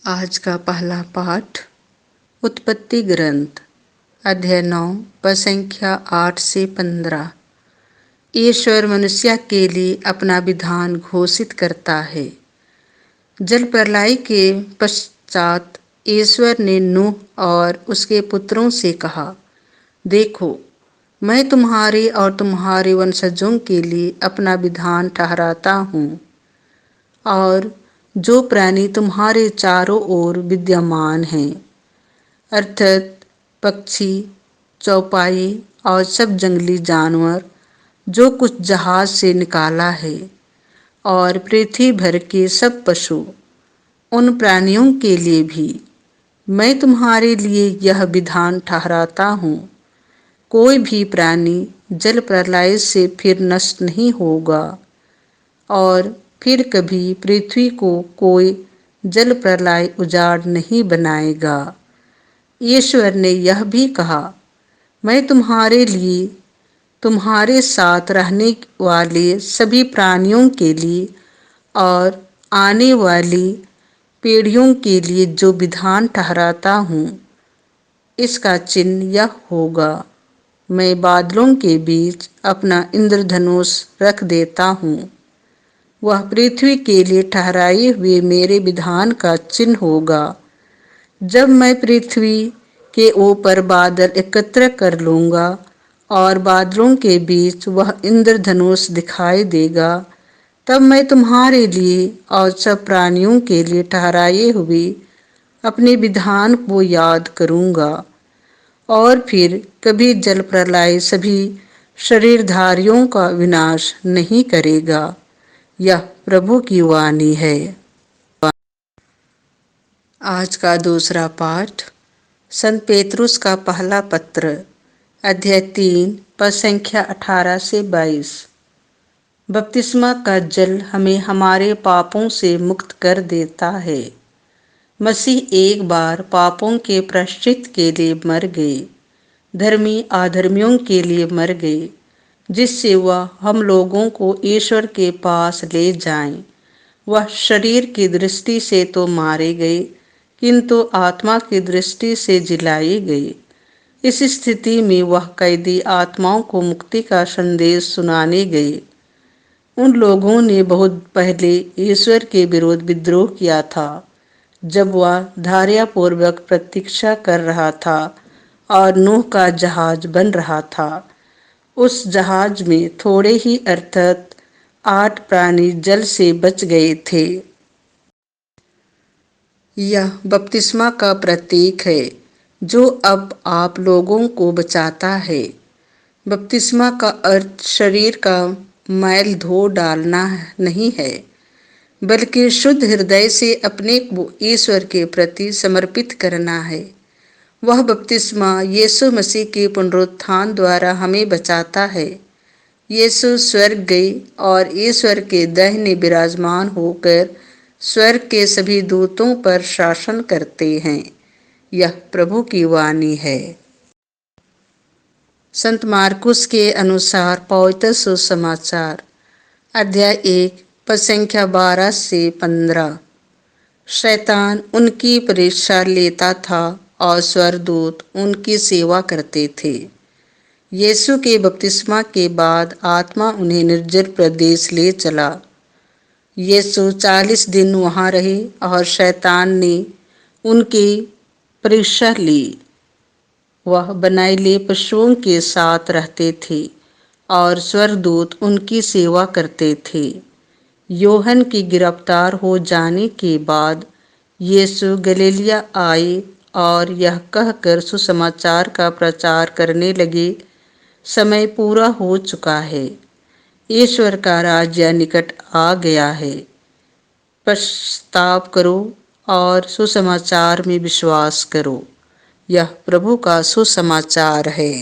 आज का पहला पाठ उत्पत्ति ग्रंथ अध्याय 9 पद संख्या 8 से 15। ईश्वर मनुष्य के लिए अपना विधान घोषित करता है। जल प्रलय के पश्चात ईश्वर ने नूह और उसके पुत्रों से कहा, देखो, मैं तुम्हारे और तुम्हारे वंशजों के लिए अपना विधान ठहराता हूँ, और जो प्राणी तुम्हारे चारों ओर विद्यमान हैं, अर्थात पक्षी, चौपाई और सब जंगली जानवर जो कुछ जहाज से निकाला है, और पृथ्वी भर के सब पशु, उन प्राणियों के लिए भी मैं तुम्हारे लिए यह विधान ठहराता हूँ, कोई भी प्राणी जल प्रलय से फिर नष्ट नहीं होगा, और फिर कभी पृथ्वी को कोई जल प्रलय उजाड़ नहीं बनाएगा। ईश्वर ने यह भी कहा, मैं तुम्हारे लिए, तुम्हारे साथ रहने वाले सभी प्राणियों के लिए और आने वाली पीढ़ियों के लिए जो विधान ठहराता हूँ, इसका चिन्ह यह होगा, मैं बादलों के बीच अपना इंद्रधनुष रख देता हूँ। वह पृथ्वी के लिए ठहराए हुए मेरे विधान का चिन्ह होगा। जब मैं पृथ्वी के ऊपर बादल एकत्र कर लूँगा और बादलों के बीच वह इंद्रधनुष दिखाई देगा, तब मैं तुम्हारे लिए और सब प्राणियों के लिए ठहराए हुए अपने विधान को याद करूँगा, और फिर कभी जल प्रलय सभी शरीरधारियों का विनाश नहीं करेगा। यह प्रभु की वाणी है। आज का दूसरा पाठ संत पेतरुस का पहला पत्र अध्याय 3 पद संख्या 18 से 22। बपतिस्मा का जल हमें हमारे पापों से मुक्त कर देता है। मसीह एक बार पापों के प्रायश्चित के लिए मर गए, धर्मी अधर्मियों के लिए मर गए, जिससे वह हम लोगों को ईश्वर के पास ले जाएं। वह शरीर की दृष्टि से तो मारे गए, किंतु आत्मा की दृष्टि से जिलाए गए। इस स्थिति में वह कैदी आत्माओं को मुक्ति का संदेश सुनाने गए। उन लोगों ने बहुत पहले ईश्वर के विरुद्ध विद्रोह किया था, जब वह धैर्यपूर्वक प्रतीक्षा कर रहा था और नूह का जहाज बन रहा था। उस जहाज में थोड़े ही अर्थात 8 प्राणी जल से बच गए थे। यह बपतिस्मा का प्रतीक है, जो अब आप लोगों को बचाता है। बपतिस्मा का अर्थ शरीर का मैल धो डालना नहीं है, बल्कि शुद्ध हृदय से अपने को ईश्वर के प्रति समर्पित करना है। वह बपतिस्मा यीशु मसीह के पुनरुत्थान द्वारा हमें बचाता है। यीशु स्वर्ग गए और ईश्वर के दाहिने विराजमान होकर स्वर्ग के सभी दूतों पर शासन करते हैं। यह प्रभु की वाणी है। संत मार्कुस के अनुसार पवित्र सुसमाचार अध्याय 1 पद संख्या 12 से 15। शैतान उनकी परीक्षा लेता था और स्वर्गदूत उनकी सेवा करते थे। यीशु के बपतिस्मा के बाद आत्मा उन्हें निर्जन प्रदेश ले चला। यीशु 40 दिन वहाँ रहे और शैतान ने उनकी परीक्षा ली। वह बनाइले पशुओं के साथ रहते थे और स्वर्गदूत उनकी सेवा करते थे। यूहन्ना की गिरफ्तार हो जाने के बाद यीशु गलीलिया आए और यह कहकर सुसमाचार का प्रचार करने लगे, समय पूरा हो चुका है, ईश्वर का राज्य निकट आ गया है। पश्चाताप करो और सुसमाचार में विश्वास करो। यह प्रभु का सुसमाचार है।